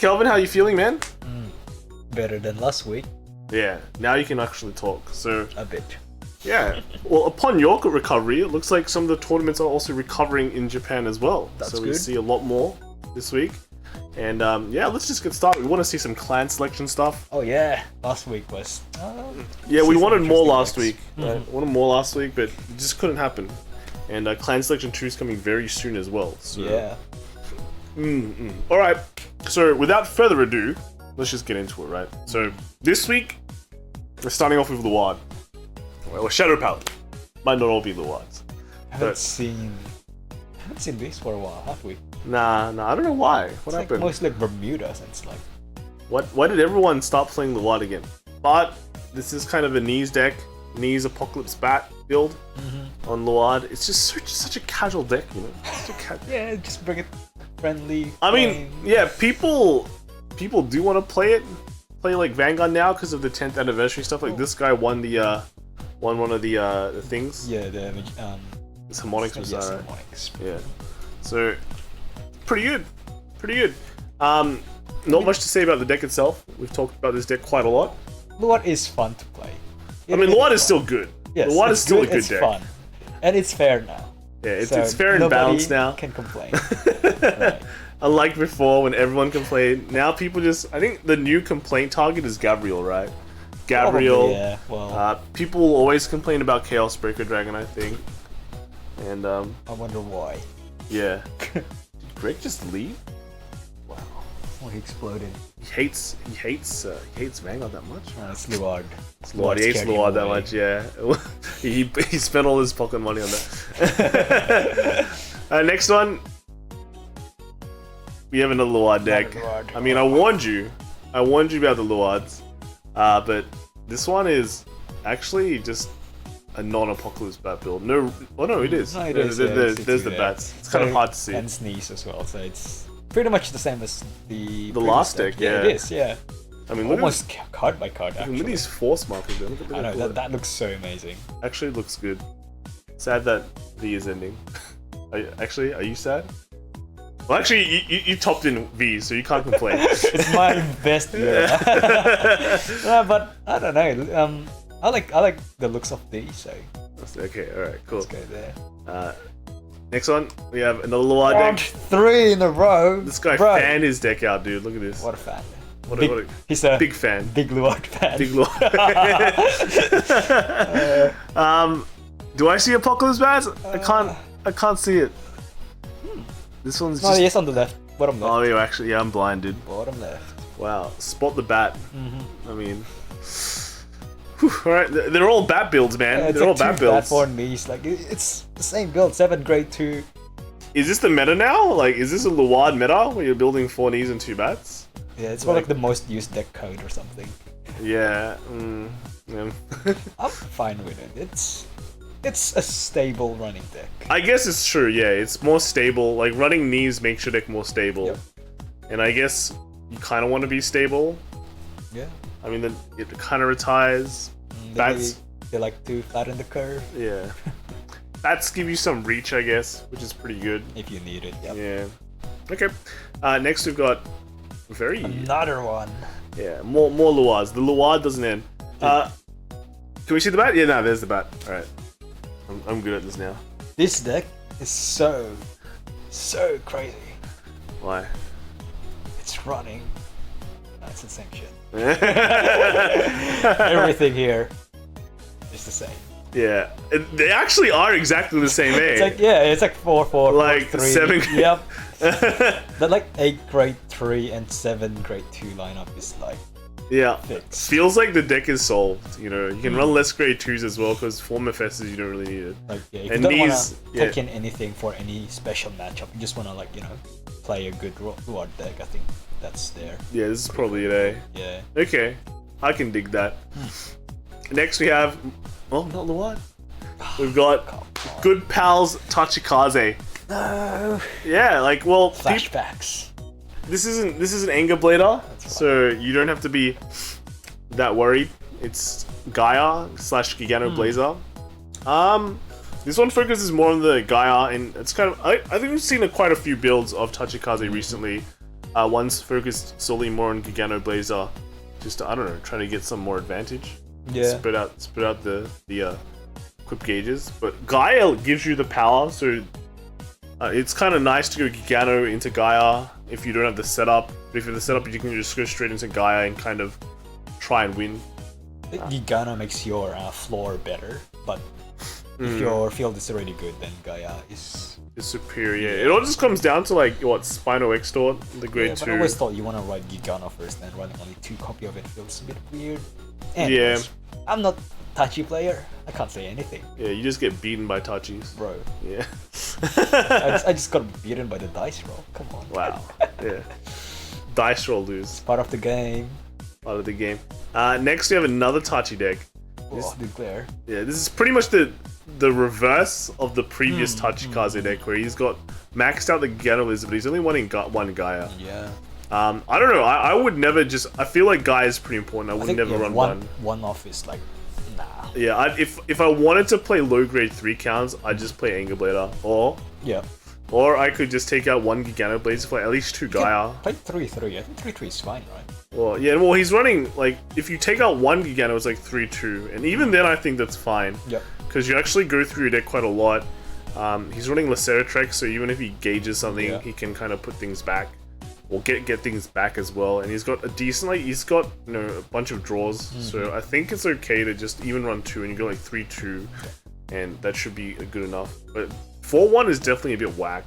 Kelvin, how you feeling, man? Better than last week. Yeah, now you can actually talk. So A bit. yeah, well, upon your recovery, it looks like some of the tournaments are also recovering in Japan as well. That's so we good. see a lot more this week. And yeah, let's just get started. We want to see some clan selection stuff. Oh yeah, last week was. Yeah, we some wanted more interesting last decks. week. Right? Wanted more last week, but it just couldn't happen. And clan selection 2 is coming very soon as well. So. Yeah. All right. So without further ado, let's just get into it, right? So this week we're starting off with Luard, or Shadow Paladin. Might not all be Luards. I haven't seen this for a while, have we? Nah, I don't know why. What It's happened? like mostly like Bermuda, and it's like. Why did everyone stop playing Luard again? But this is kind of a knees deck, knees Apocalypse Bat build on Luard. It's just such a casual deck, you know. Yeah, just bring it friendly. I mean, yeah, people do want to play like Vanguard now because of the 10th anniversary stuff. Like this guy won one of the things. Yeah, the It's Harmonics was yes, right? Harmonics. Yeah. So pretty good. Not much to say about the deck itself. We've talked about this deck quite a lot. Luard is fun to play. I mean, Luard is still good. Yes, Luard is it's still a good it's deck. fun, and it's fair now. Yeah, it's So fair and balanced now. Nobody can complain. Right. Unlike before when everyone complained, now people just... I think the new complaint target is Gabriel, right? Gabriel. Probably, yeah. Well, People will always complain about Chaos Breaker Dragon, I think. And, I wonder why. yeah. Did Greg just leave? Wow. Oh, he exploded. He hates Vanguard that much? Oh, it's Luard. It's Luard. He hates scared him Luard that away. much, yeah. he spent all his pocket money on that. Next one. We have another Luard deck. Luard. I mean, I warned you about the Luards. But this one is actually just a non-Apocalypse Bat build. No, it is. No, it is. There's the bats. It's kind of hard to see. And sneeze as well, so it's pretty much the same as the last deck, yeah. It is, yeah. I mean, look Almost card by card, at actually. these force markers. There. Look at I know, that. that looks so amazing. Actually looks good. Sad that V is ending. Are you sad? Well, actually, you topped in V, so you can't complain. It's my best year. No, but I don't know. I like the looks of these, so Okay, alright, cool. let's go there. Next one, we have another Luard deck. 3 in a row. This guy Bro. fanned his deck out, dude. Look at this. What a fan. What Big- a he's a big fan. big Luard fan. Big Luard. Do I see Apocalypse Bats? I can't see it. This one's No, just... yes, on the left. Bottom left. Oh, yeah, actually, yeah, I'm blinded. Bottom left. Wow, spot the bat. I mean... Alright, they're all bat builds, man. Yeah, it's they're all like bat 2 builds. for knees. Like it's the same build. 7 grade 2. Is this the meta now? Like, is this a Luard meta where you're building 4 knees and 2 bats? Yeah, it's more like the most used deck code or something. Yeah. Yeah. I'm fine with it. It's a stable running deck. I guess it's true, yeah. It's more stable. Like, running knees makes your deck more stable. Yep. And I guess you kind of want to be stable. Yeah. I mean, then it kind of retires. Bats, They like to flatten the curve yeah. Bats give you some reach, I guess, which is pretty good. if you need it. Yep. Yeah. Okay. Next we've got Another one. yeah, more Luards. The Luard doesn't end. Can we see the bat? Yeah, no, there's the bat. All right. I'm good at this now. This deck is so crazy. Why? It's running. That's the same shit. Everything here is the same. Yeah, they actually are exactly the same, eh? It's like it's like 4 4 Like 4, 3. 7. Yep. That like 8 grade 3 and 7 grade 2 lineup is like Yeah, fixed. feels like the deck is solved. You know, you can run less grade 2s as well because Form FSs you don't really need it. Like if And you don't these- wanna take in anything for any special matchup, you just wanna play a good Luard deck. I think that's there. Yeah, this is probably it, eh? Yeah. Okay, I can dig that. Next we have, oh, not Luard. We've got good pals Tachikaze. No. Yeah, like, well, Flashbacks. this isn't Anger Blader, so you don't have to be that worried. It's Gaia / Gigano Blazer. This one focuses more on the Gaia, and it's kind of I think we've seen quite a few builds of Tachikaze recently. One's focused solely more on Gigano Blazer, just to, I don't know, trying to get some more advantage. Yeah. Spread out the equip gauges. But Gaia gives you the power, so it's kind of nice to go Gigano into Gaia if you don't have the setup. But if you have the setup, you can just go straight into Gaia and kind of try and win. Gigano makes your floor better, but if your field is already good, then Gaia is superior. It all just comes down to like what Spino Extort, the grade 2. But I always thought you want to ride Gigano first, then running only 2 copy of it feels a bit weird. Yeah. I'm not Tachi player. I can't say anything. Yeah, you just get beaten by Tachis. Bro. Yeah. I just got beaten by the dice roll. Come on. Wow. Yeah. Dice roll lose. Part of the game. Part of the game. Next we have another Tachi deck. This is Declare. Yeah, this is pretty much the reverse of the previous Tachikaze deck, where he's got maxed out the Gigano Lizard, but he's only one Gaia. Yeah. I don't know. I would never just. I feel like Gaia is pretty important. I would never run one. One off is like, nah. Yeah, if I wanted to play low grade 3 counts, I'd just play Anger Blader, or I could just take out one Gigano Blazer for at least 2 Gaia. Play 3-3. I think 3-3 is fine, right? Well, yeah. Well, he's running like if you take out one Gigano, it's like 3-2, and even then I think that's fine. Yep. Because you actually go through your deck quite a lot. He's running Laceratrex, so even if he gauges something, he can kind of put things back, or get things back as well. And he's got a decent, like, he's got, you know, a bunch of draws, so I think it's okay to just even run 2, and you go like 3-2, and that should be good enough. But 4-1 is definitely a bit whack,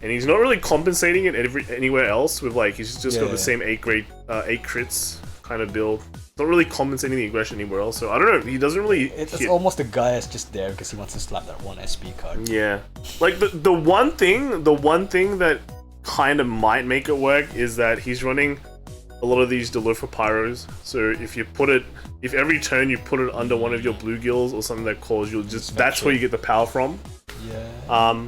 and he's not really compensating it anywhere else with like he's just got the same 8 crits kind of build. Not really compensating the aggression anywhere else, so I don't know. He doesn't really. It's almost the guy is just there because he wants to slap that one SP card. Yeah, like the one thing that kind of might make it work is that he's running a lot of these Delofa Pyros. So if every turn you put it under one of your bluegills or something that calls, you'll just that's where you get the power from. Yeah.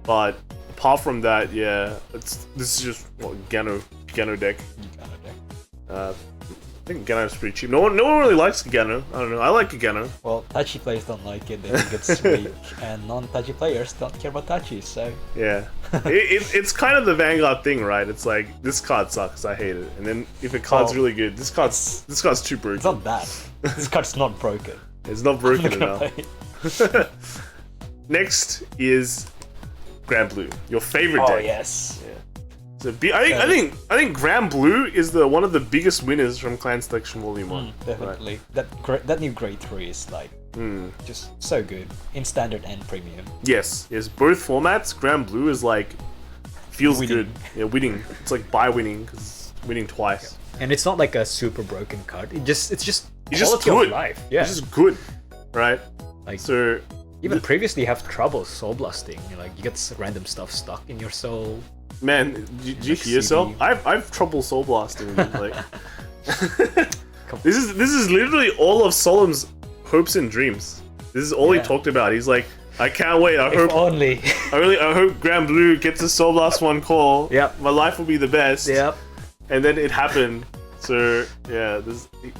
But apart from that, yeah, this is just Gigano deck. I think Gigano's pretty cheap. No one really likes Gigano. I don't know. I like Gigano. Well, Tachi players don't like it. They think it's weak, and non-Tachi players don't care about Tachi. So yeah, it's kind of the Vanguard thing, right? It's like this card sucks. I hate it. And then if a card's really good, this card's too broken. It's not that. This card's not broken. It's not broken enough. Next is Granblue, your favorite deck. Oh yes. Yeah. So I think Granblue is one of the biggest winners from Clan Selection Volume 1. Definitely. Right. That new grade 3 is like just so good in standard and premium. Yes. Both formats. Granblue is like feels good. Yeah, winning. It's like winning because it's winning twice. And it's not like a super broken card. It's just good. Of life. Yeah. It's just good, right? Like so. Even previously, you have trouble soul blasting. You get random stuff stuck in your soul. Man, did you hear yourself? I've trouble soul blasting. Like, this is literally all of Solemn's hopes and dreams. This is all he talked about. He's like, I can't wait. I hope Granblue gets a soul blast 1 call. Yep. My life will be the best. Yep. And then it happened. So yeah,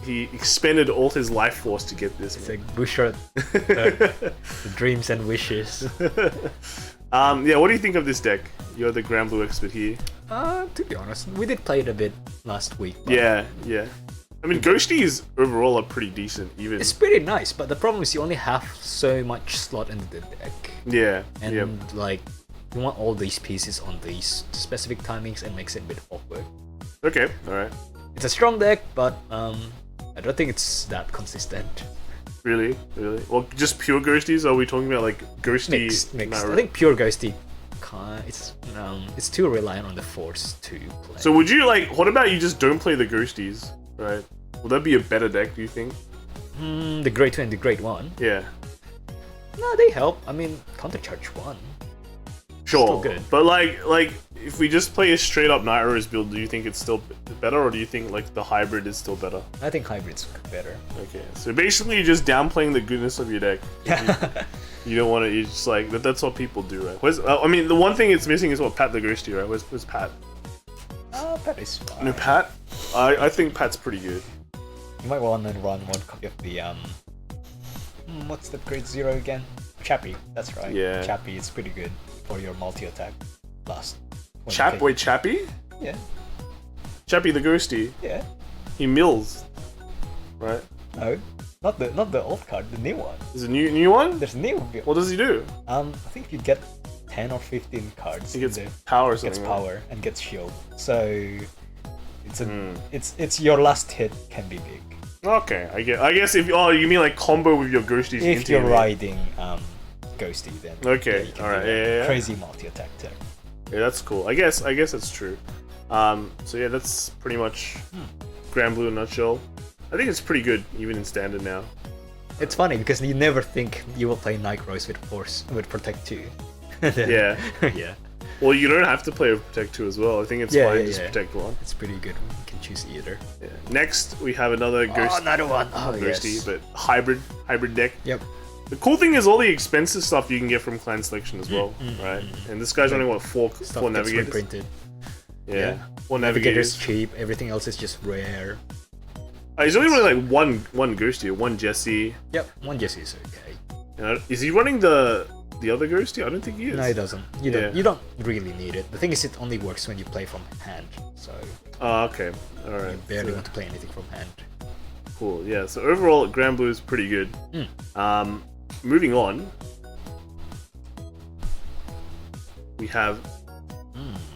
he expended all his life force to get this. It's like Bouchard, dreams and wishes. Yeah, what do you think of this deck? You're the Granblue expert here. To be honest, we did play it a bit last week. Yeah. I mean, Ghosties overall are pretty decent, even. It's pretty nice, but the problem is you only have so much slot in the deck. Yeah. And like, you want all these pieces on these specific timings, and makes it a bit awkward. Okay, alright. It's a strong deck, but I don't think it's that consistent. Really? Well, just pure Ghosties? Or are we talking about like Ghosty? Mixed. I think pure Ghosty. It's too reliant on the force to play. So would you what about you just don't play the Ghosties, right? Would that be a better deck, do you think? The grade 2 and the grade 1? Yeah. No, they help. I mean, countercharge 1. Sure. Still good. But like if we just play a straight up Night Rose build, do you think it's still better, or do you think like the hybrid is still better? I think hybrid's better. Okay, so basically you're just downplaying the goodness of your deck. You don't want to. You just like that's what people do, right? I mean, the one thing it's missing is what Pat the Ghosty, right? Where's Pat? Pat is fine. No, Pat. I think Pat's pretty good. You might want to run one copy of the what's the grade 0 again? Chappie. That's right. Yeah. Chappie is pretty good for your multi attack blast. Chappie? Yeah. Chappie the Ghosty, Yeah. he mills, right? No, not the old card, the new one. Is it a new one? There's a new build. What does he do? I think you get 10 or 15 cards. He gets in there. power or Gets something. right? power and gets shield. So it's your last hit can be big. Okay, I guess if you mean like combo with your Ghosties. If into you're him. riding Ghosty, then Okay, you can alright, do a yeah. crazy multi-attack tech. Yeah, that's cool. I guess that's true. So yeah, that's pretty much Granblue in a nutshell. I think it's pretty good even in standard now. It's funny because you never think you will play Nightcrawlers with Protect 2. Yeah. Yeah. Well, you don't have to play with Protect 2 as well. I think it's fine just Protect 1. It's pretty good. You can choose either. Yeah. Next, we have another Ghost. Another one. Oh, Ghosty, yes. but hybrid deck. Yep. The cool thing is all the expensive stuff you can get from clan selection as well, right? And this guy's running what four Stuff gets navigators. reprinted. Yeah, four Navigator's navigators. cheap. Everything else is just rare. He's only running like one Ghosty, one Jesse. Yep. One Jesse is okay. Is he running the other Ghosty? I don't think he is. No, it doesn't. You don't really need it. The thing is, it only works when you play from hand. So Okay. All right. you barely want to play anything from hand. Cool. Yeah. So overall, Granblue is pretty good. Moving on, we have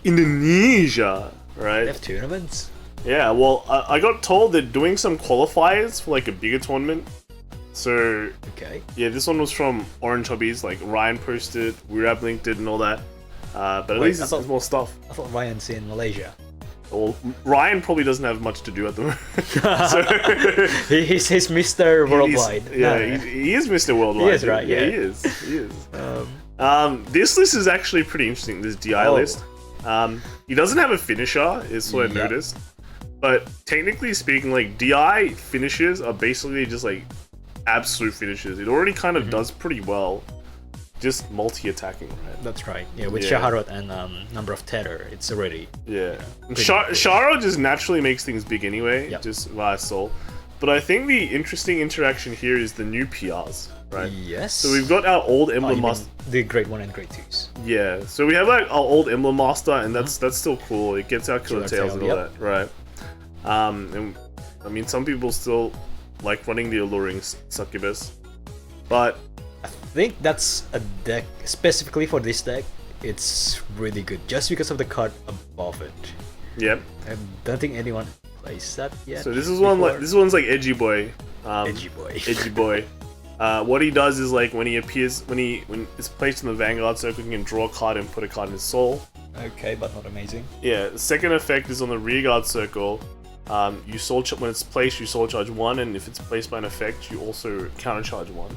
Indonesia, They right? have tournaments. Yeah. Well, I got told they're doing some qualifiers for like a bigger tournament. So Okay. yeah, this one was from Orange Hobbies. Like Ryan posted, Weirab linked it, and all that. But at Wait, least I it's thought- more stuff. I thought Ryan's in Malaysia. Well, Ryan probably doesn't have much to do at the moment. So He's Mr. Worldwide. he is Mr. Worldwide. He is, right, yeah. He is. This list is actually pretty interesting. This DI list. He doesn't have a finisher, is what I Yep. noticed. But technically speaking, like DI finishes are basically just like absolute finishes. It already kind of does pretty well. Just multi-attacking, right? That's right. Yeah, with Yeah. Shaharot and number of tether, it's already Yeah. pretty Sharo just naturally makes things big anyway, Yep. just via soul. But I think the interesting interaction here is the new PRs, right? Yes. So we've got our old Oh, Emblem you mean Master. the grade 1 and grade 2s. Yeah, so we have like our old Emblem Master, and that's still cool. It gets our Killer Killer Tails and Tail, all that, right? And I mean, some people still like running the Alluring Succubus, but I think that's a deck, specifically for this deck, it's really good just because of the card above it. yeah. I don't think anyone plays that yet. So this one's like Edgy Boy. Edgy Boy. Edgy Boy. What he does is like when it's placed in the Vanguard circle, he can draw a card and put a card in his soul. Okay, but not amazing. Yeah, the second effect is on the rearguard circle. You when it's placed, you soul charge 1, and if it's placed by an effect, you also counter charge 1.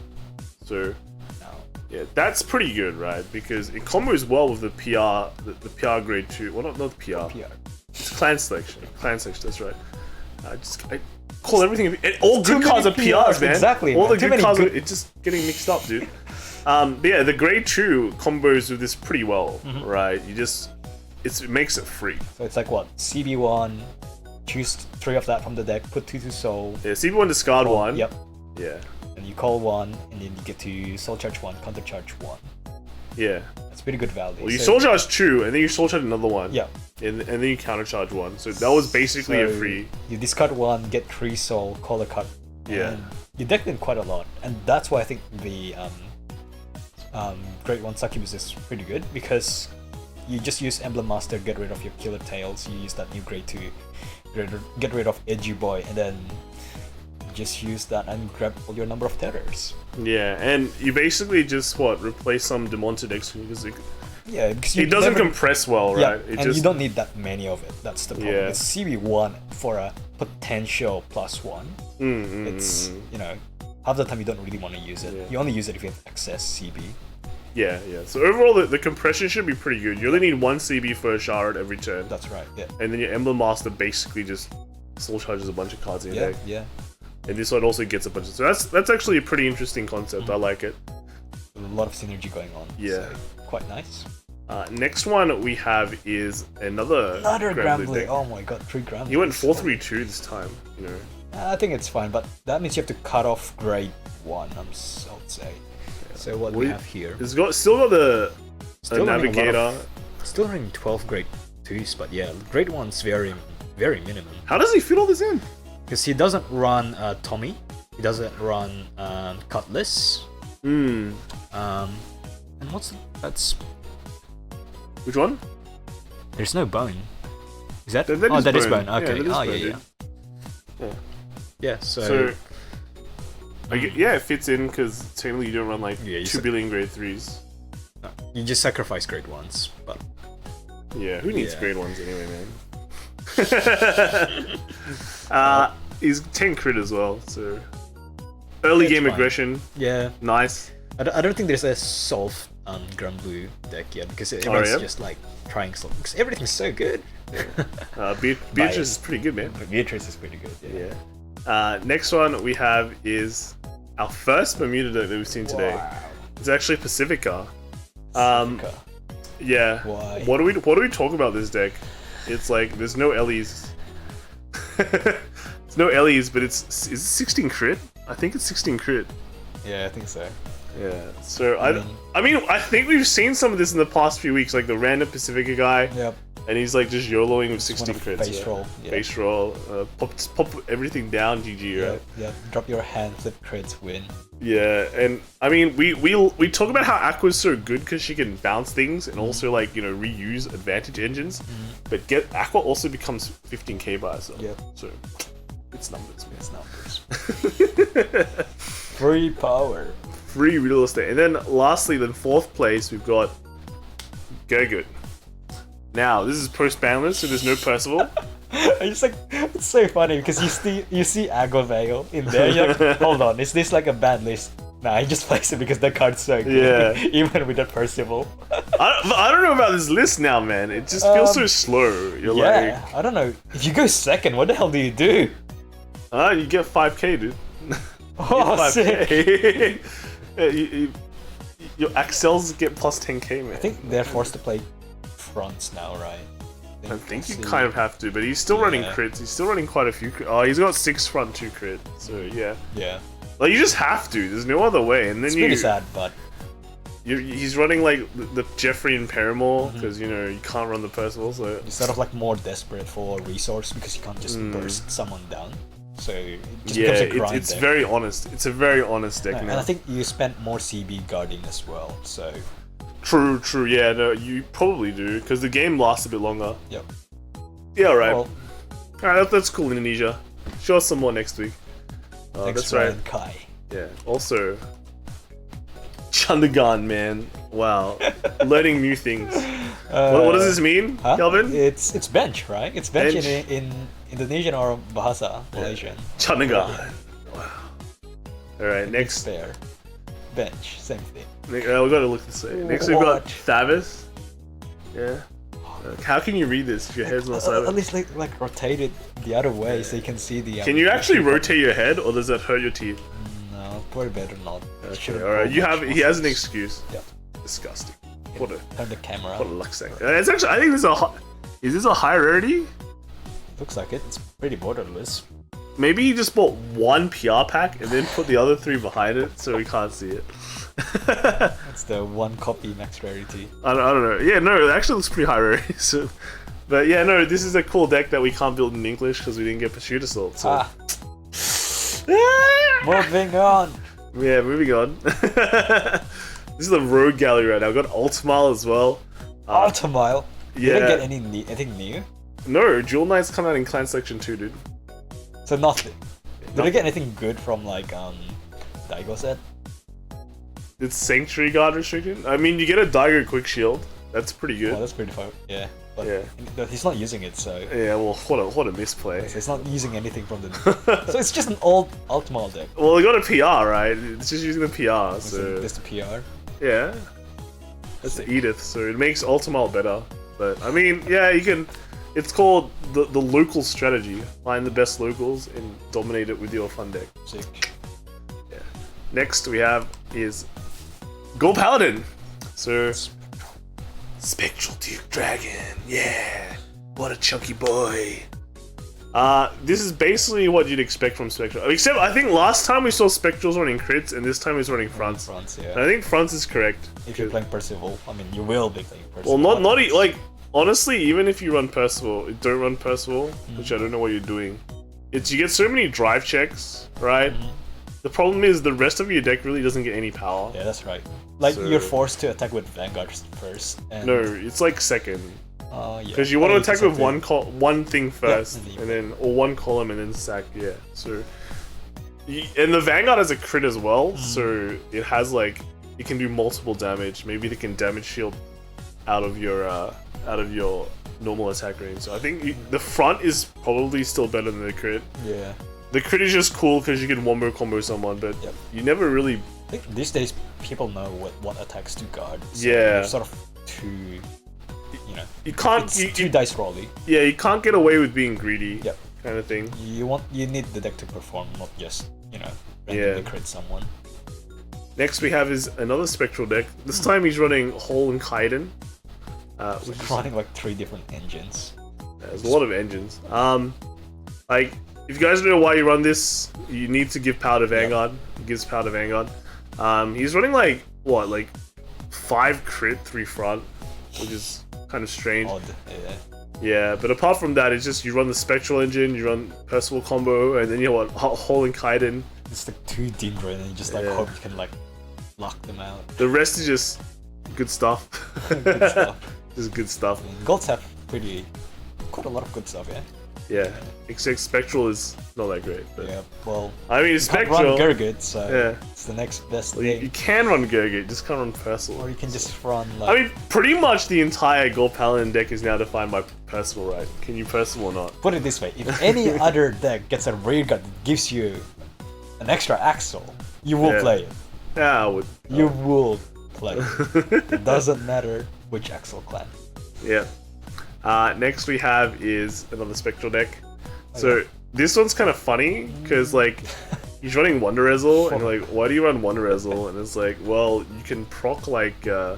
So No. yeah, that's pretty good, right? Because it combos well with the PR, the PR grade 2. Well, not the PR. PR. It's clan selection. Clan selection, that's right. I call everything. All too good cards are many PRs, man. exactly, All man. the Too good many cards good- are it's just getting mixed up, dude. But yeah, the grade 2 combos with this pretty well, right? It makes it free. So it's like what? CB1, choose 3 of that from the deck, put 2 to soul. Yeah, CB1 discard 1. Yep. Yeah. And you call 1, and then you get to soul charge 1, counter charge 1. Yeah. That's pretty good value. Well, you So- soul charge 2, and then you soul charge another one. Yeah. And then you counter charge 1. So that was basically a So free. You discard 1, get 3 soul, call a card. Yeah. And you decked in quite a lot, and that's why I think the Grade 1 Succubus is pretty good, because you just use Emblem Master, get rid of your Killer Tails, you use that new Grade 2, get rid of Edgy Boy, and then just use that and grab all your number of terrors. Yeah, and you basically just replace some Demonted X because Yeah, because you it doesn't never- compress well, Yeah, right? and you don't need that many of it. That's the problem. Yeah. It's CB1 for a potential +1. It's, half the time you don't really want to use it. Yeah. You only use it if you have access CB. Yeah. So overall, the compression should be pretty good. You only need 1 CB for a shard every turn, That's right, yeah. and then your Emblem Master basically just soul charges a bunch of cards in your Yeah, deck. yeah. And this one also gets a bunch of. So that's actually a pretty interesting concept. I like it. A lot of synergy going on. Yeah. So, quite nice. Next one we have is another Granblue. deck. Oh my god, 3 Granblue. He went 4-3-2 this time. I think it's fine, but that means you have to cut off grade 1, I would say. So what we have here. It's still got the Still running a lot Navigator. Still running 12 grade 2s, but yeah, grade 1's very, very minimum. How does he fit all this in? Because he doesn't run Tommy, he doesn't run Cutlass. And what's that's? Which one? There's no bone. Is that? That oh, is that is bone. bone. Okay. Yeah, that is oh, bone, yeah, yeah. yeah. Yeah. So. Yeah, it fits in because technically you don't run like Yeah, you 2 billion grade 3s. No, you just sacrifice grade 1s, but Yeah, who needs Yeah. grade 1s anyway, man? He's 10 crit as well, so early It's game fine. aggression, yeah, nice. I don't think there's a solve Granblue deck yet because everyone's yeah? just like trying solve because everything's so good. Beatrice is pretty good, man. Beatrice is pretty good. Yeah. Next one we have is our first Bermuda deck that we've seen today. Wow. It's actually Pacifica. Pacifica. Yeah. Why? What do we talk about this deck? It's like there's no Ellie's. It's no Ellie's, but is it 16 crit? I think it's 16 crit. Yeah, I think so. Yeah. So I mean I think we've seen some of this in the past few weeks, like the random Pacifica guy. Yep. And he's like just YOLOing with 16 crits. Base roll. Yeah. Base roll. Pop everything down, GG, right? Yeah. Drop your hand, flip crits, win. Yeah, and I mean, we talk about how Aqua's so good because she can bounce things and also like reuse advantage engines. But Aqua also becomes 15k by herself. Yep. So it's numbers, man. It's numbers. Free power. Free real estate, and then lastly, then 4th place we've got Gurgut. Now this is post banless, so there's no Percival. It's like it's so funny because you see Agavale in there. You're like, hold on, is this like a ban list? Nah, I just placed it because the card's so good. Yeah. Even with the Percival. I don't know about this list now, man. It just feels so slow. You're Yeah, I don't know. If you go second, what the hell do you do? like, you get 5k, dude. Oh, sick. Your Axels get plus 10k, man. I think they're forced to play fronts now, right? I think you kind of have to, but he's still running crits. He's still running quite a few crits. Oh, he's got 6 front 2 crit. So yeah. Yeah. Like you just have to. There's no other way. And then It's pretty sad, but he's running like the Jeffrey and Paramore because you can't run the Percival. So you're sort of like more desperate for resource because you can't just burst someone down. So it just becomes a grind it's deck. very honest. It's a very honest deck And now. I think you spent more CB guarding as well. So True. Yeah, no, you probably do because the game lasts a bit longer. yep. Yeah, alright. Well, Alright, that's cool, Indonesia. Show us some more next week. thanks, That's right. Ryan Kai. Yeah. Also, Chandagan, man. Wow. Learning new things. What does this mean, Huh? Kelvin? It's bench, right? It's bench, Bench. in Indonesian or Bahasa Malaysian. Chandagan. Wow. Alright, next. Fair. Bench, same thing. We gotta look this way. Next we've got What? Thavis. Yeah. How can you read this if your head's not At sideways? least like rotate it the other way so you can see the. Can you actually rotate your head, or does that hurt your teeth? No, probably better not. Okay, alright. He has an excuse. Yeah. Disgusting. Turn the camera. What a luck sack. It's actually. I think this is this a high rarity? Looks like it. It's pretty borderless. Maybe he just bought one PR pack and then put the other 3 behind it so we can't see it. That's the one copy max rarity. I don't know. Yeah, no, it actually looks pretty high rarity. So, but yeah, no, this is a cool deck that we can't build in English because we didn't get Pursuit Assault. So. Moving on. Yeah, moving on. This is the Rogue Gallery right now. I've got Ultimile as well. Ultimile. Yeah. You didn't get anything new? No, Jewel Knight's come out in Clan Section 2, dude. So nothing. Did I get anything good from like Daigo set? It's Sanctuary Guard restricted. I mean, you get a Daigo Quick Shield. That's pretty good. Oh, that's pretty fun. Yeah. But Yeah. he's not using it, so Yeah, well, what a misplay. he's not using anything from the. So it's just an old Ultimile deck. Well, they got a PR, right? It's just using the PR, so This the PR. yeah. That's the Edith, so it makes Ultimile better. But I mean, yeah, you can. It's called the local strategy. Find the best locals and dominate it with your fun deck. Sick. Yeah. Next we have is Gold Paladin. So Spectral Duke Dragon. Yeah. What a chunky boy. This is basically what you'd expect from Spectral. Except I think last time we saw Spectrals running crits and this time he's running fronts. France, And yeah. I think fronts is correct. If you're playing Percival, I mean, you will be playing Percival. Well, not like honestly, even if you run Percival, don't run Percival, which I don't know what you're doing. You get so many drive checks, right? The problem is the rest of your deck really doesn't get any power. Yeah, that's right. Like So- you're forced to attack with Vanguard first. And, No, it's like second. yeah. Because you want to it's attack the with same thing. one thing first, and then you- and then or one column and then sack. Yeah. So, and the Vanguard has a crit as well, so it has like it can do multiple damage. Maybe they can damage shield out of your normal attack range. So I think the front is probably still better than the crit. Yeah. The crit is just cool because you can wombo combo someone, but Yep. you never really. I think these days people know what attacks to guard. So Yeah. you're sort of too, You can't. it's You, too dice rolly. yeah, you can't get away with being greedy. Yep. Kind of thing. You need the deck to perform, not just randomly Yeah. crit someone. Next we have is another spectral deck. This time he's running Hole and Kaiden. Which is, Running like 3 different engines. there's a lot of engines. Like if you guys don't know why you run this, you need to give power to Vanguard. It gives power to Vanguard. He's running like what, like 5 crit, 3 front, which is kind of strange. Odd. Yeah. Yeah, but apart from that, it's just you run the spectral engine, you run Percival combo, and then you know what, Hole and Kaiden. It's like 2 Dindra and you just Yeah. hope you can lock them out. The rest is just good stuff. Good stuff. Just good stuff. Golds have quite a lot of good stuff, yeah. Yeah, except Spectral is not that great. But Yeah, well, I mean, you can't Spectral. run Gurgit, so Yeah. it's the next best Well, you thing. can run Gurgit, just can't run Percival. Or you can just run like... I mean, pretty much the entire Gold Paladin deck is now defined by Percival, right? Can you Percival or not? Put it this way, if any other deck gets a rear guard that gives you an extra axle, you will Yeah. play it. Yeah, I would. You will play it. It doesn't matter which axle clan. Yeah. Next we have is another Spectral deck. Oh, So this one's kind of funny because like he's running Wonder Rezzle and like, why do you run Wonder Rezzle? And it's like, well, you can proc you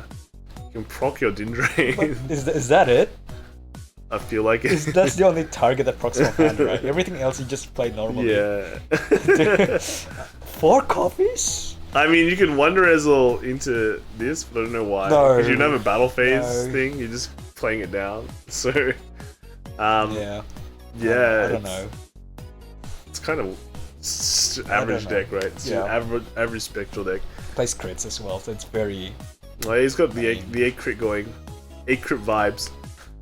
can proc your Dindrain. Is that it? I feel like it. That's the only target that procs my hand, right? Everything else you just play normally. Yeah. 4 copies? I mean, you can Wonder Rezzle into this, but I don't know why. No. Because you don't have a battle phase No. thing. You're just playing it down. So, Yeah. yeah, I don't know. It's kind of average know. deck, right? It's Yeah. an average Spectral deck. Plays crits as well, so it's very... Well, he's got the 8 crit going. 8 crit vibes.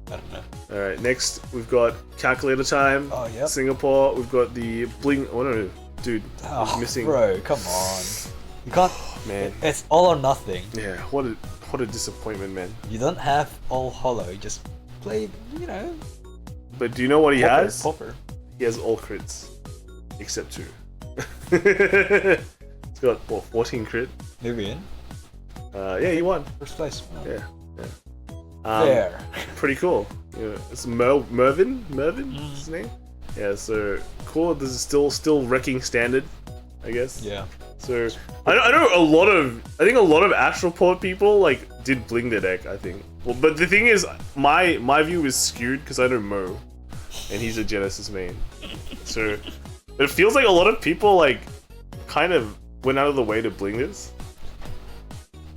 I don't know. Alright, next we've got Calculator Time. Oh, yep. Singapore. We've got the Bling. Oh no, dude. Oh, missing. bro, come on. You can't... Man. It's all or nothing. Yeah, what a disappointment, man. You don't have all hollow, you just play, But do you know what he has? Popper. He has all crits. Except 2. It's got, what, 14 crit? Maybe in Yeah, he won. first place. Yeah. There. Pretty cool. Yeah, it's Mervin? Mervin is his name? Yeah, so cool. This is still wrecking standard, I guess. Yeah. So I know I think a lot of Astral Port people like did bling their deck, I think. Well, but the thing is, my view is skewed because I know Mo, and he's a Genesis main. So it feels like a lot of people like kind of went out of the way to bling this.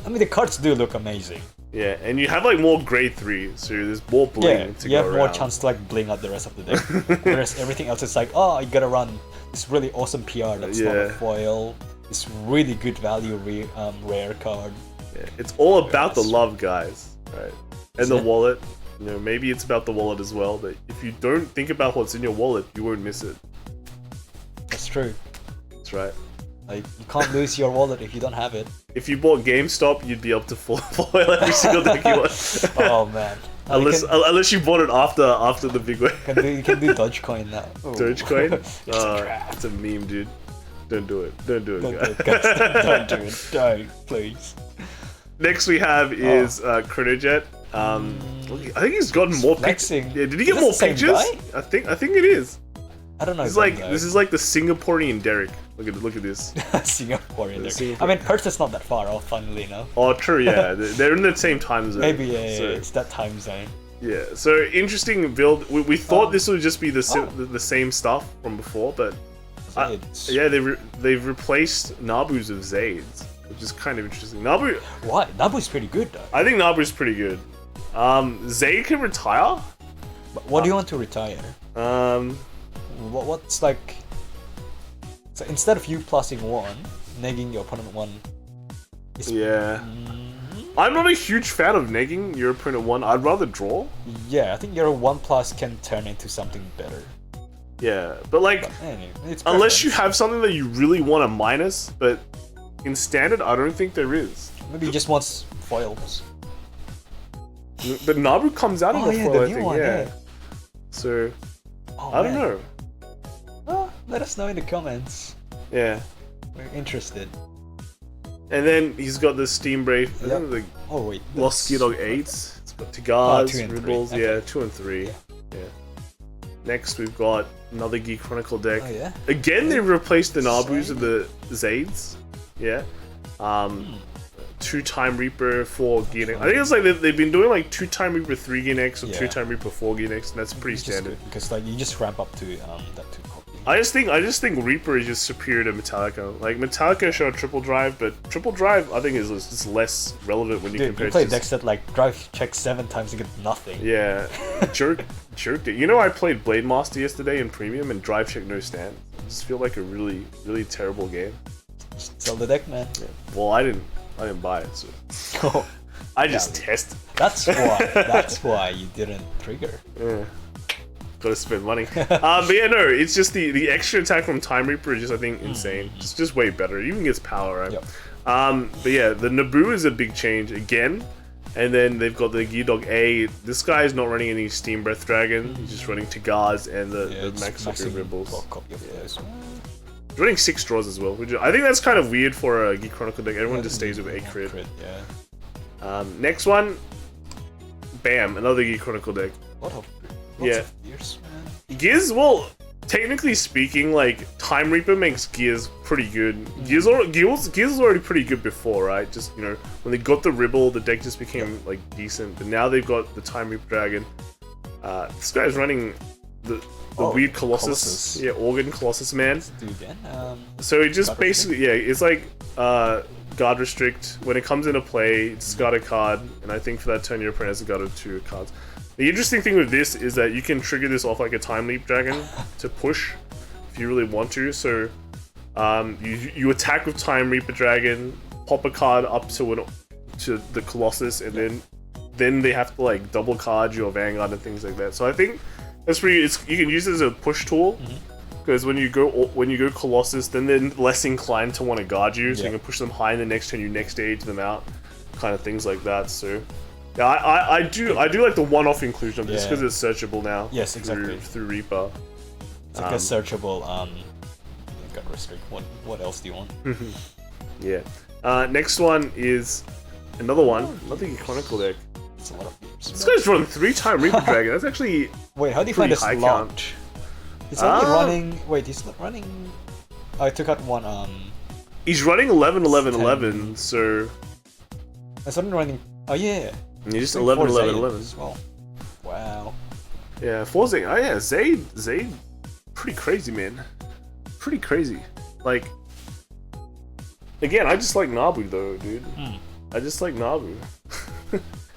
I mean, the cards do look amazing. Yeah, and you have like more grade 3, so there's more bling Yeah, to you go have around. more chance to bling out the rest of the deck. Whereas everything else is like, oh, you gotta run this really awesome PR that's not a Yeah. foil, this really good value rare card. Yeah, it's all about the Yes. love, guys. Right, and Is the it? wallet. You know, maybe it's about the wallet as well. But if you don't think about what's in your wallet, you won't miss it. That's true. That's right. Like, you can't lose your wallet if you don't have it. If you bought GameStop, you'd be able to foil every single deck you want. Oh man. Unless you bought it after the big way. You can do Dogecoin now. Ooh. Dogecoin? It's a trap. It's a meme, dude. Don't do it. Don't do it, Don't guys. do it, guys. Don't do it. Don't, please. Next we have is Chronojet. I think he's gotten more pictures. flexing. Yeah, did he get Is more this the same pictures? guy? I think it is. I don't know. This is like the Singaporean Derek. Look at this. Singaporean there. Singapore. I mean, Perth is not that far off, funnily enough. Oh, true. Yeah, they're in the same time zone. Maybe so, it's that time zone. yeah. So interesting build. We thought this would just be the same stuff from before, but Zeds. yeah, they've replaced Nabus with Zades, which is kind of interesting. Why? Nabu's pretty good though. I think Nabu's pretty good. Zay can retire. But what do you want to retire? What's like? So instead of you plussing 1, negging your opponent 1. Yeah. I'm not a huge fan of negging your opponent 1. I'd rather draw. Yeah, I think your 1+ can turn into something better. Yeah, but like, anyway, it's unless you preference. have something that you really want to minus, but in standard, I don't think there is. Maybe he just wants foils. But Nabu comes out in the foil, the I new think, one, yeah. So, I don't know. Well, let us know in the comments. Yeah. We're interested. And then he's got the Steam Brave, Yep. the Oh wait, Lost Ski Dog 8s. It's got Tachikaze, 2 and 3. Ribbles, Okay. yeah, 2 and 3. Yeah. Next, we've got another Geek Chronicle deck. Oh yeah. Again, they've replaced the Nabus with the Zaids. Yeah. 2 Time Reaper, 4 Gear Next. I think it's like they've been doing like 2 Time Reaper, 3 Gear Next, or 2 Time Reaper, 4 Gear Next, and that's pretty standard. Because like you just ramp up to that 2 copy. I just think Reaper is just superior to Metallica. Like Metallica showed triple drive, but triple drive I think is just less relevant when you Dude, compare you play it to decks that like drive check 7 times to get nothing. Yeah, jerked it. You know, I played Blade Master yesterday in Premium and drive check no stand. I just feel like a really terrible game. Just sell the deck, man. Yeah. Well, I didn't buy it, so I just tested. That's why you didn't trigger. Yeah. Gotta spend money. But yeah, no, it's just the extra attack from Time Reaper is just, I think, insane. Just way better. It even gets power, right? Yep. But yeah, the Naboo is a big change again. And then they've got the Gear Dog A. This guy is not running any Steam Breath Dragon. He's just running Tachikaze and the Max Ribbles. Copy of those. He's running 6 draws as well. Which I think that's kind of weird for a Geek Chronicle deck. Everyone just stays with a crit. Yeah. Next one, bam, another Geek Chronicle deck. Lots of gears, man. Gears, well, technically speaking, like Time Reaper makes Gears pretty good. Gears was already pretty good before, right? Just, you know, when they got the Ribble, the deck just became like decent. But now they've got the Time Reaper Dragon. This guy's running the weird Colossus. Yeah, Organ Colossus, man. Do again. So it just basically, it's like guard restrict. When it comes into play, it's got a card, and I think for that turn your opponent has got 2 cards. The interesting thing with this is that you can trigger this off like a Time Leap Dragon to push if you really want to. So you attack with Time Reaper Dragon, pop a card up to the Colossus, and then they have to like double card your Vanguard and things like that. So I think that's pretty. You can use it as a push tool because when you go Colossus, then they're less inclined to want to guard you, so you can push them high in the next turn. You next stage them out, kind of things like that. So. Yeah, I do like the one-off inclusion of this because it's searchable now. Yes, exactly. Through Reaper. It's like a searchable got restrict. What else do you want? Yeah. Next one is another Chronicle deck. It's a lot of gears. This guy's running 3 Time Reaper Dragon. That's actually wait. How do you find a high slot? count. He's only running. Wait, he's not running. Oh, I took out one. He's running 11, 11, 11. So. It's only running. Oh yeah. And you're just 11, 11, 11. As well. Wow. Yeah, 4 Zayd. Oh yeah, Zayd. Pretty crazy, man. Pretty crazy. Like. Again, I just like Nabu though, dude. I just like Nabu.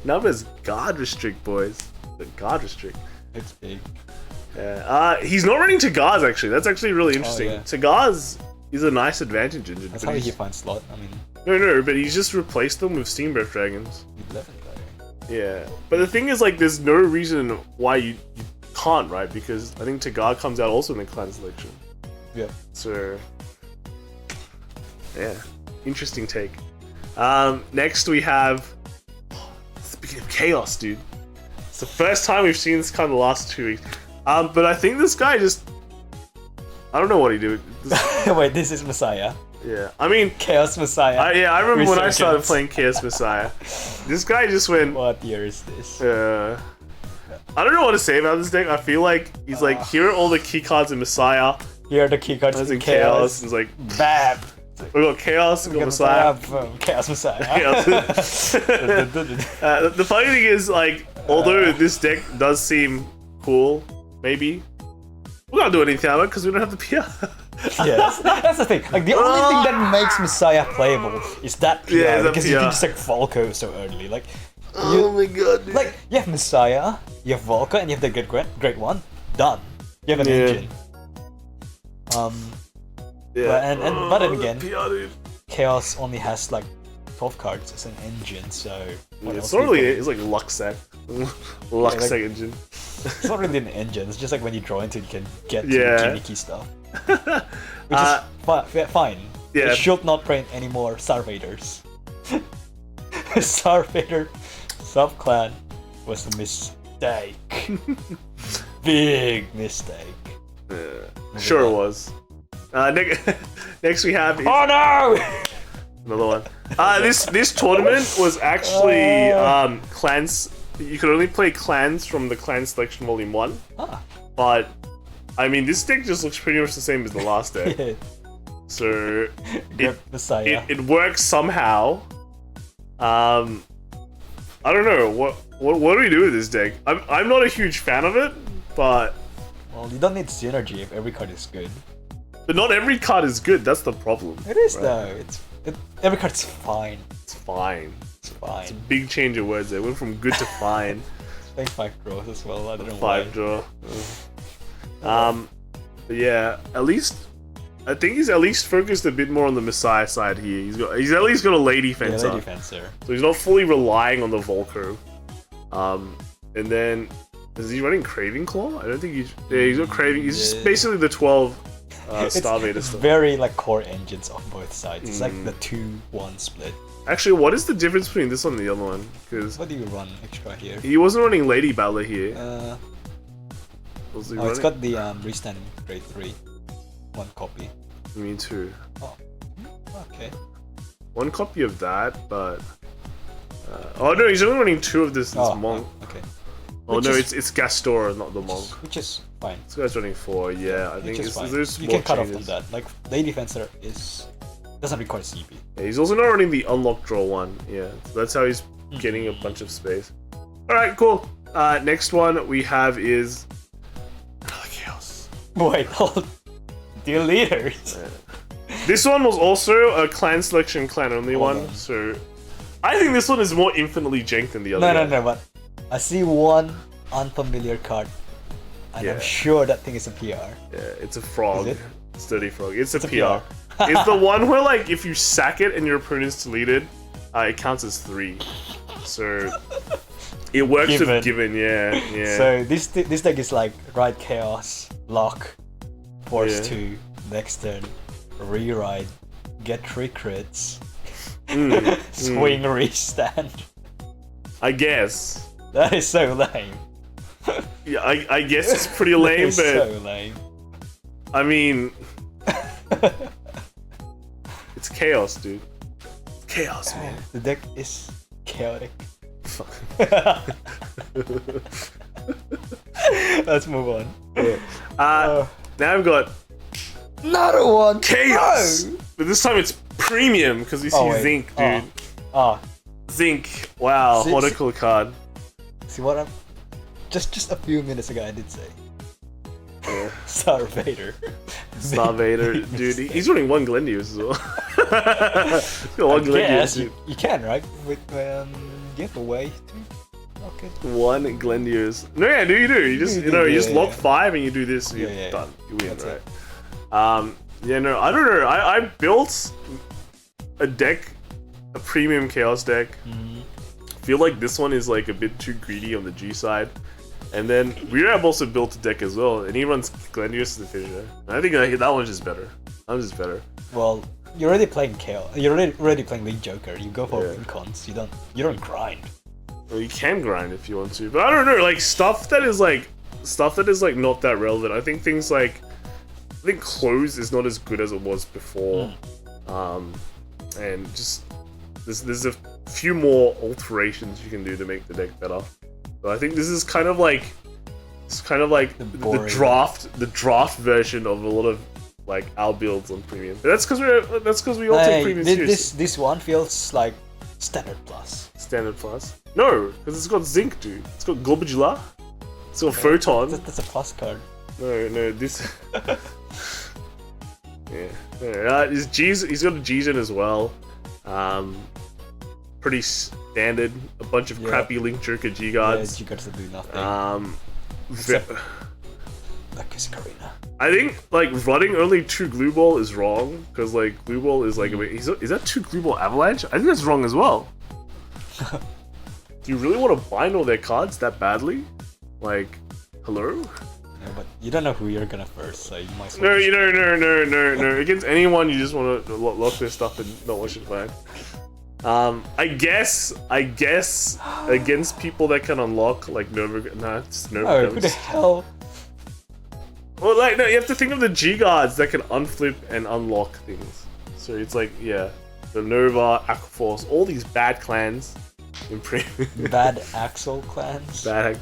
Nabu is guard restrict, boys. The guard restrict. It's big. Yeah. He's not running Tachikaze actually. That's actually really interesting. Tachikaze is a nice advantage engine. That's how he finds slot. I mean. No, but he's just replaced them with Steam Breath Dragons. 11 though. Yeah, but the thing is, like, there's no reason why you can't, right? Because I think Tachikaze comes out also in the clan selection. Yeah. So, yeah, interesting take. Next we have, speaking of chaos, dude. It's the first time we've seen this kind of the last 2 weeks. But I think this guy just, I don't know what he did. Wait, this is Messiah. Yeah, I mean... Chaos Messiah. I remember when I started playing Chaos Messiah. This guy just went... What year is this? I don't know what to say about this deck. I feel like he's like, here are all the key cards in Messiah. Here are the key cards in Chaos. And it's like... Bam! We got Chaos, we got Messiah. Chaos Messiah. The funny thing is, like, although this deck does seem cool, maybe, we can't do anything about it because we don't have the PR. Yeah, that's the thing. Like, the only thing that makes Messiah playable is that PR, because you can just like Falco so early. Like, Oh my god, dude. Like, you have Messiah, you have Volca, and you have the Great One. Done. You have an engine. Yeah. But then again, PR, dude. Chaos only has like 12 cards as an engine, so... It's not really, it's like Luxac. Luxac engine. It's not really an engine, it's just like when you draw into it, you can get to Yeah. the gimmicky stuff. Which is fine. Yeah. It should not print any more Starvaders. Starvader subclan was a mistake. Big mistake. Sure it was. Next we have... Oh no! Another one. This tournament was actually clans. You could only play clans from the clan selection volume 1. Ah. But I mean, this deck just looks pretty much the same as the last deck. Yeah. So Messiah. it works somehow. I don't know what do we do with this deck. I'm not a huge fan of it, but Well, you don't need synergy if every card is good. but not every card is good. That's the problem. It is right? though. Every card's fine. It's fine. It's fine. It's a big change of words there. Went from good to fine. Playing 5 draws as well. I don't know 5 why. draw. But yeah, at least I think he's at least focused a bit more on the Messiah side here. He's at least got a Lady Yeah, Fencer. Lady Fencer. So he's not fully relying on the Volco. And then is he running Craving Claw? I don't think he's got Craving. He's just basically the 12 Starvader It's stuff. very like core engines on both sides. It's like the 2-1 split. Actually, what is the difference between this one and the other one? Because What do you run extra here? he wasn't running Lady Battler here. Was he Oh, it's running? got the Restand Grade 3. 1 copy. Me too. Oh, okay. 1 copy of that, but oh no, he's only running 2 of this Monk. Okay. Oh Which no, is- it's Gastor, not the Monk. Which is fine. This guy's running 4. Yeah, I think Which is it's, fine. there's You small can cut off changes. from that. Like Lady Fencer doesn't require CP. Yeah, he's also not running the unlock draw one. Yeah, so that's how he's getting a bunch of space. All right, cool. Next one we have is another Chaos. Wait, hold. Dear leaders. This one was also a clan selection, clan only Hold one. on. So I think this one is more infinitely janked than the other. No, but I see one unfamiliar card, and I'm Yeah. sure that thing is a PR. Yeah, it's a frog. Is it? Sturdy frog. It's a It's a PR. It's the one where like if you sack it and your opponent's deleted, it counts as 3. So it works Given. with given. Yeah. So this deck is like Ride Chaos, Lock, Force Yeah. 2, next turn, Rewrite, get 3 crits, Swing Restand. I guess. That is so lame. Yeah, I guess it's pretty That lame, is but so lame. I mean, it's chaos, dude. It's chaos, man. The deck is chaotic. Fuck. Let's move on. Now I've got Another one! chaos, No! but this time it's premium because we see Oh, wait. zinc, dude. Ah, Zinc. Wow, See- Chronicle card. see what I'm... Just a few minutes ago I did say. Yeah. Starvader. Starvader, dude. He's running 1 Glendius as well. He's got 1 Glendius, Yes, dude. you can, right? With giveaway too. Okay. 1 Glendius. No, yeah, you do. You just, You you do, know, you yeah, just yeah, lock yeah. 5 and you do this, and you're Yeah, yeah. done. You win, That's right? it. Yeah, no, I don't know. I built a deck, a premium chaos deck. I feel like this one is like a bit too greedy on the G side. And then Weirab also built a deck as well, and he runs Glendius as the Fisher. And I think that one's just better. That one's just better. Well, you're already playing Chaos. You're already playing Link Joker. You go for Yeah. Wincons. You don't grind. Well, you can grind if you want to, but I don't know. Like stuff that is like not that relevant. I think things like close is not as good as it was before. And just there's a few more alterations you can do to make the deck better. But I think this is kind of like the boring. draft version of a lot of like our builds on premium. But that's because we all take premium seriously. This one feels like standard plus. Standard plus. No, because it's got zinc, dude. It's got Globulus. It's got Photon. That's a plus card. No, this. Yeah. He's got a G-Gen as well. pretty standard. A bunch of crappy Link Joker G Yeah, guards. G-Guards that do nothing. Except like Arena. I think like running only 2 glue ball is wrong because like glue ball is like is that 2 glue ball avalanche? I think that's wrong as well. Do you really want to bind all their cards that badly? Like, hello? Yeah, but you don't know who you're gonna first, so you might. Well no. Against anyone, you just want to lock their stuff and not watch it back. I guess against people that can unlock like it's Oh, who the hell? Well, like no, you have to think of the G guards that can unflip and unlock things. So it's like the Nova, Aquaforce, all these bad clans in Bad Axel clans. Bad.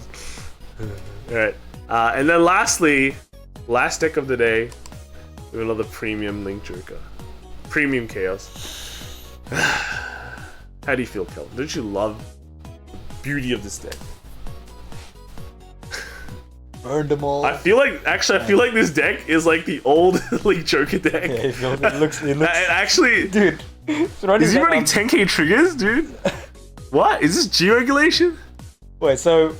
Alright. And then lastly, last deck of the day, we have another premium Link Joker. Premium Chaos. How do you feel, Kel? Don't you love the beauty of this deck? Burn them all. I feel like this deck is like the old Link Joker deck. Yeah, it looks actually, dude. Is he running 10k triggers, dude? What? Is this G regulation? Wait, so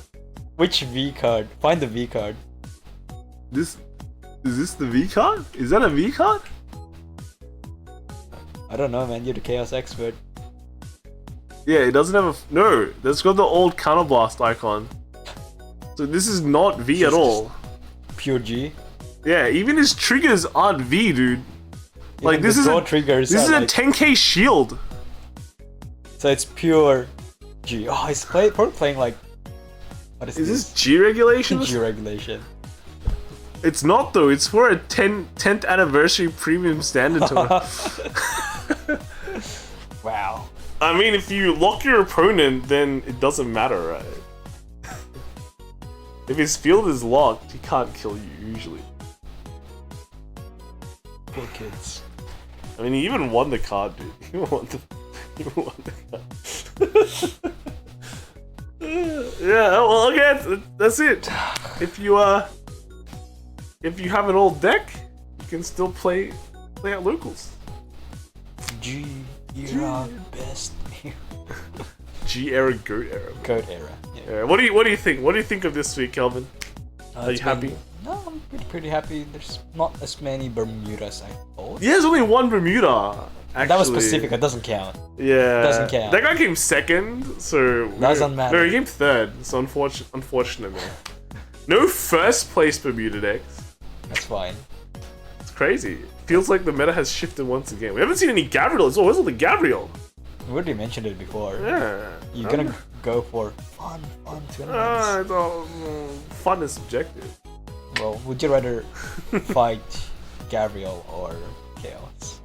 which V card? Find the V card. Is this the V card? Is that a V card? I don't know, man. You're the Chaos expert. Yeah, it doesn't have a no. That's got the old counterblast icon. So this is not V at all. Pure G. Yeah, even his triggers aren't V, dude. Like Even this is triggers. This is like, a 10k shield. So it's pure G. Oh, he's probably playing like. What is this G regulation? G regulation. It's not though. It's for a 10th anniversary premium standard tour. Wow. I mean, if you lock your opponent, then it doesn't matter, right? If his field is locked, he can't kill you usually. Poor kids. I mean, he even won the card, dude. He won the card. Yeah, well, okay, that's it. If you have an old deck, you can still play at locals. G era best. G era, goat era. Goat era. Yeah. What do you think? What do you think of this week, Kelvin? Are you happy? No, I'm pretty happy. There's not as many Bermudas I thought. Yeah, there's only one Bermuda. Actually. That was specific. It doesn't count. Yeah, doesn't count. That guy came second, so doesn't matter. No, he came third. So unfortunate, man. No first place Bermuda decks. That's fine. It's crazy. Feels like the meta has shifted once again. We haven't seen any Gabriel. It's always the Gabriel. We already mentioned it before. Yeah. You're gonna go for fun tournaments. Fun is subjective. Well, would you rather fight Gabriel or Chaos?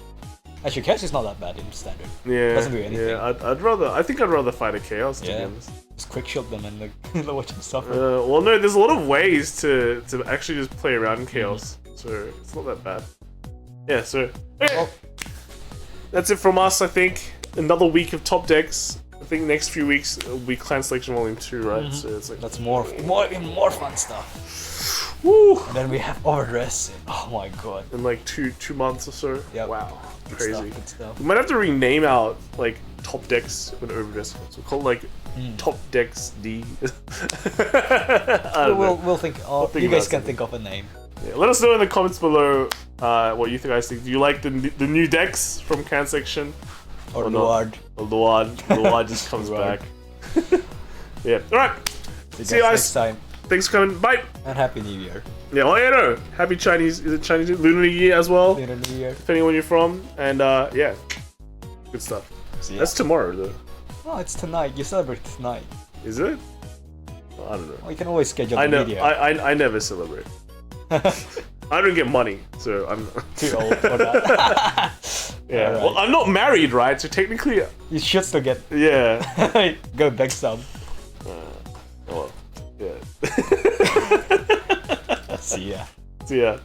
Actually, Chaos is not that bad in standard. Yeah. Doesn't do anything. Yeah, I think I'd rather fight a Chaos, to be honest. Just quick shield them and like watch them suffer. Well, no, there's a lot of ways to actually just play around Chaos, so it's not that bad. Yeah, so Well, that's it from us, I think. Another week of top decks. I think next few weeks will be Clan Selection Volume 2, right? So it's like that's more fun stuff. woo! And then we have Overdress. Oh my god. In like two months or so. Yep. Wow, Good crazy. stuff. We might have to rename out like top decks when Overdress comes. We'll call it like top decks D. We'll think. think You guys about can think of a name. Yeah, let us know in the comments below what you guys think. Do you like the new decks from Can Section? Or not? Luard. Luard just comes Luard. back. Yeah. All right. See you guys next time. Thanks for coming. Bye. And Happy New Year. Yeah. Oh yeah. No. Happy Chinese. Is it Chinese Lunar New Year as well? Lunar New Year. Depending on where you're from. And yeah. Good stuff. See ya. That's tomorrow though. Oh, it's tonight. You celebrate tonight. Is it? I don't know. Well, you can always schedule I the know. video. I never celebrate. I don't get money, so I'm Too old for that. yeah. Alright. Well, I'm not married, right? So technically, You should still get. yeah. Go beg some. Well, yeah. See ya. So yeah.